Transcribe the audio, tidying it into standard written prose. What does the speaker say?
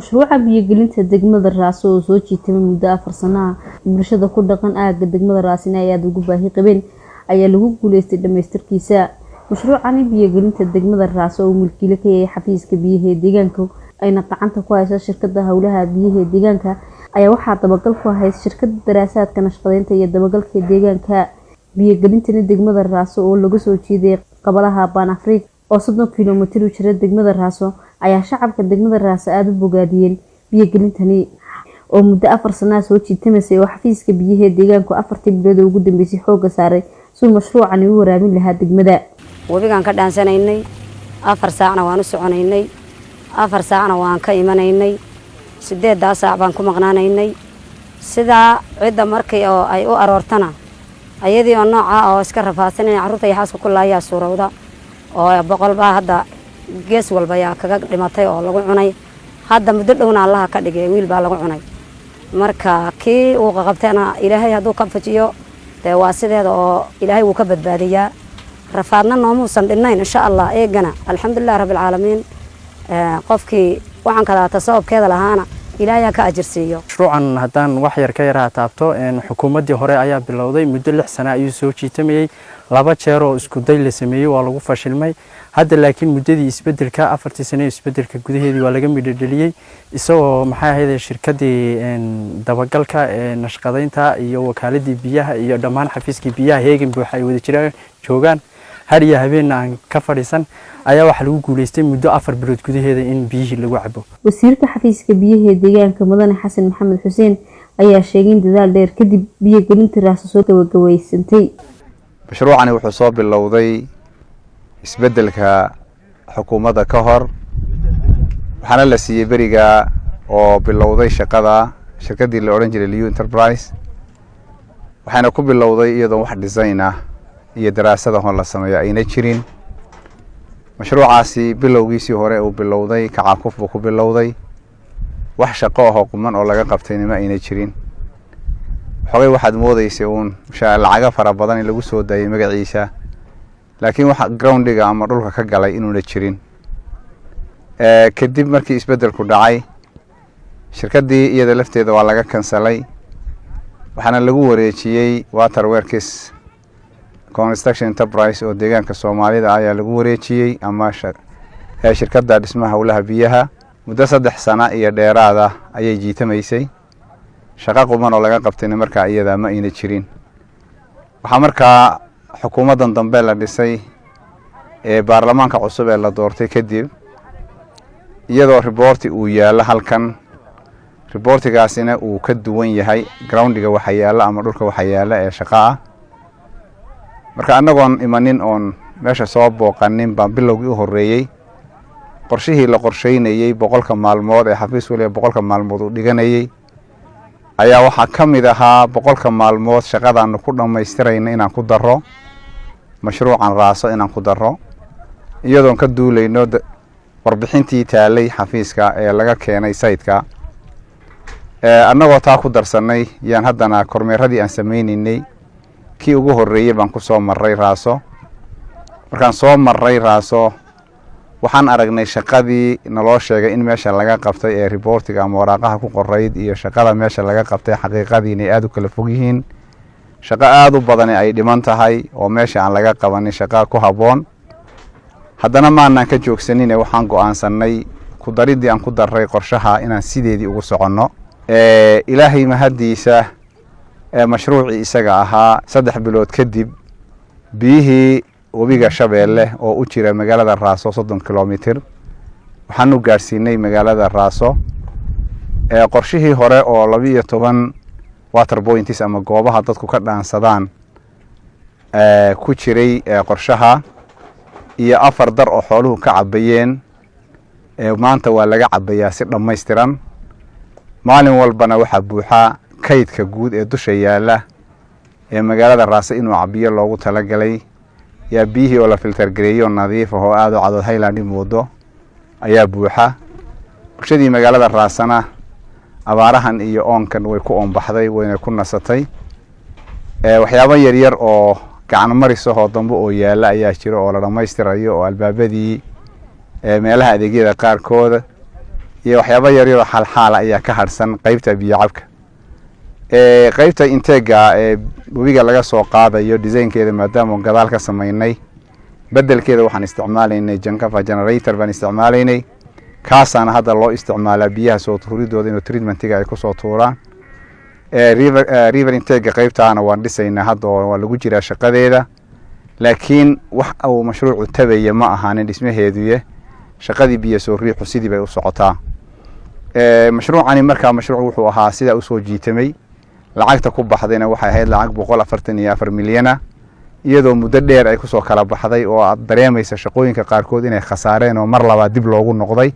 مشروع biyo-gelinta degmada Raaso oo soo jiitay muddo 4 sano ah bulshada ku dhaqan aagga degmada Raasina ay aad ugu baahi qabeen ayaa lagu guuleystay dhamaystirkiisa mashruucan biyo-gelinta degmada Raaso oo milkiile ka yahay xafiiska biyaha deegaanka ayna gacanta ku hayso shirkadda hawlaha biyaha deegaanka ayaa waxaa dabagal ku haysa shirkadda daraasaadka nashqadeynta iyo dabagalka deegaanka biyo-gelinta degmada Raaso oo lagu soo jiiday qabalaha Ban Afrika oo 30 kiiloomitir u jira degmada Raaso ayaa shacabka degmada Raaso aad u bogaadiyeen biyo-gelintani oo muddo 4 sano soo jiitaysay oo xafiiska biyaha deegaanka 4 bilood ugu dambeysay xooga saaray si mashruucan uu waraabin lahaa degmada wabigan ka dhaansanaynay 4 saacna waan u soconaynay 4 saacna waan ka imanaynay 8 saac baan ku maqnaanaynay sida cida markay oo ay u aroortana ayadii oo nooca oo iska rafaadsanay carruurta iyo xaaska ku laaya suurowda oo boqol baa hadda gees walba yaa kaga dhimatay oo lagu cunay hadda muddo dhowna Allah ka dhigay wiil baa lagu cunay marka kii uu qabtayna Ilaahay haduu ka fajiyo de waa sideeda oo Ilaahay uu ka badbaadiyaa rafaadna noomuusan dhinayn insha Allah eegana alxamdulillah rabbil caalamiin qofkii waxaan kala tasawubkeeda lahaana Ilaahay ka ajirsiiyo mashruucan haddaan wax yar ka yara taabto xukuumadii hore ayaa bilowday muddo 6 sano ayuu soo jiitamayay 2 jeer oo isku day la sameeyay waa lagu fashilmay hadda laakiin muddadii isbedelka 4 sano isbedelka gudaheedii waa laga midhadheliyay isagoo maxay ahayd shirkadii dabagalka nashqadeynta iyo wakaaladii biyaha iyo dhammaan xafiiskii biyaha heegan buuxa ay wada jiraan joogan har iyo habeen aan ka fadhiisan ayaa waxa lagu guuleystay muddo 4 bilood gudaheeda in biyihii lagu cabo wasiirka xafiiska biyaha deegaanka mudane Xasan Maxamed Xuseen ayaa sheegay in dadaal dheer kadib biyo-gelinta Raaso soo gabagabaysantay mashruucani wuxuu soo bilowday isbedelka xukuumadda ka hor waxaana la siiyay bariga oo bilowday shirkadii la oran jiray Liu Enterprise waxaana ku bilowday iyadoo wax design ah iyo daraasada hon la sameeyo ayna jirin mashruucaasi bilowgiisii hore uu bilowday kacakuf buu ku bilowday wax shaqo ah oo quman oo laga qabtayna ayna jirin xogay waxaad moodaysay lacaga fara badan in lagu soo daayay magaciisa laakiin waxa groundiga ama dhulka ka galay inuu la jirin kadib markii isbedelku dhacay shirkadii iyada lafteeda waa laga kansalay waxaana lagu wareejiyay Waterworks Construction Enterprise oo deegaanka Soomaalida ayaa lagu wareejiyay ama shirkadda dhismaha hawlaha biyaha muddo 3 sano iyo dheeraada ayay jiitamaysay shaqo quman oo laga qabtayna markaa iyada ma ayna jirin waxa markaa xukuumaddan dambe la dhisay ee baarlamaanka cusub ee la doortay kadib iyadoo report uu yaala halkan reportigaasina uu ka duwan yahay groundiga waxa yaala ama dhulka waxa yaala ee shaqo ah marka anagoon imanin oon meesha soo booqanin baan bilowgii u horeeyay qorshihii la qorsheynayay 100 maalmood ee xafiis waliba 100 maalmood u dhiganayay ayaa waxa kamid ahaa 100 maalmood shaqadaan ku dhameystirayna inaan ku daro mashruucan Raaso inaan ku daro iyadoo ka duulayno warbixintii taalay xafiiska ee laga keenay sayidka annagoo taa ku darsanay yaan haddana kormeeradii aan sameeyninay kii ugu horeeyay baan ku soo maray Raaso markaan soo maray Raaso waxaan aragnay shaqadii naloo sheegay in meesha laga qabtay ee reportiga ama waraaqaha ku qorayd iyo shaqada meesha laga qabtay xaqiiqadii inay aad u kala fog yihiin shaqo aad u badan ay dhiman tahay oo meesha aan laga qabanin shaqo ku haboon haddana maanaan ka joogsanin waxaan go'aansanay ku daridii aan ku daray qorshaha inaan sideedii ugu soconno ilaahay mahadiisa mashruuci isaga ahaa 3 bilood kadib biyihii wabiga Shabeelle oo u jira magaalada Raaso 30 kiiloomitir waxaan u gaarsiinay magaalada Raaso qorshihii hore oo 12 water points ama goobaha dadku ka dhaansadaan ku jiray qorshaha iyo 4 dar oo xooluhu ka cabayeen maanta waa laga cabayaa si dhameystiran maalin walbana waxa buuxa kaydka guud ee dusha yaala ee magaalada Raaso inuu cabiyo loogu talagalay ya biyihii oo la filter gareeyo nadiif ah oo aad u cadad Highland moodo ayaa buuxa bulshadii magaalada Raasana abaarahan iyo oonkan way ku oonbaxday wayna ku nasatay waxyaabo yar yar oo gacan maris oo dambe oo yaala ayaa jira oo la dhameystirayo oo albaabadii meelaha adeegyada qaarkood iyo waxyaaba yar yar xalxaal ayaa ka harsan qaybta biyo cabka qaybta inteega webiga laga soo qaadayo design-keeda maadaama gadaal ka sameynay bedelkeeda waxaan isticmaalaynay Jankafa generator baan isticmaalaynay kaasana hadda loo isticmaalaa biyaha soo tuuridooda inuu treatmentiga ay ku soo tuuraan river inteega qaybtaana waan dhisaynaa hadda waa lagu jiraa shaqadeeda laakiin wax uu mashruucu tabaya ma ahaanin dhismaheeduye shaqadii biyo soo riixu sidii bay u socotaa mashruucani markaa mashruuc wuxuu ahaa sida u soo jiitamay lacagta ku baxdayna waxay ahayd lacag 144 milyan iyadoo muddo dheer ay ku soo kala baxday oo aad dareemaysa shaqooyinka qaarkood inay khasaareen oo mar labaad dib loogu noqday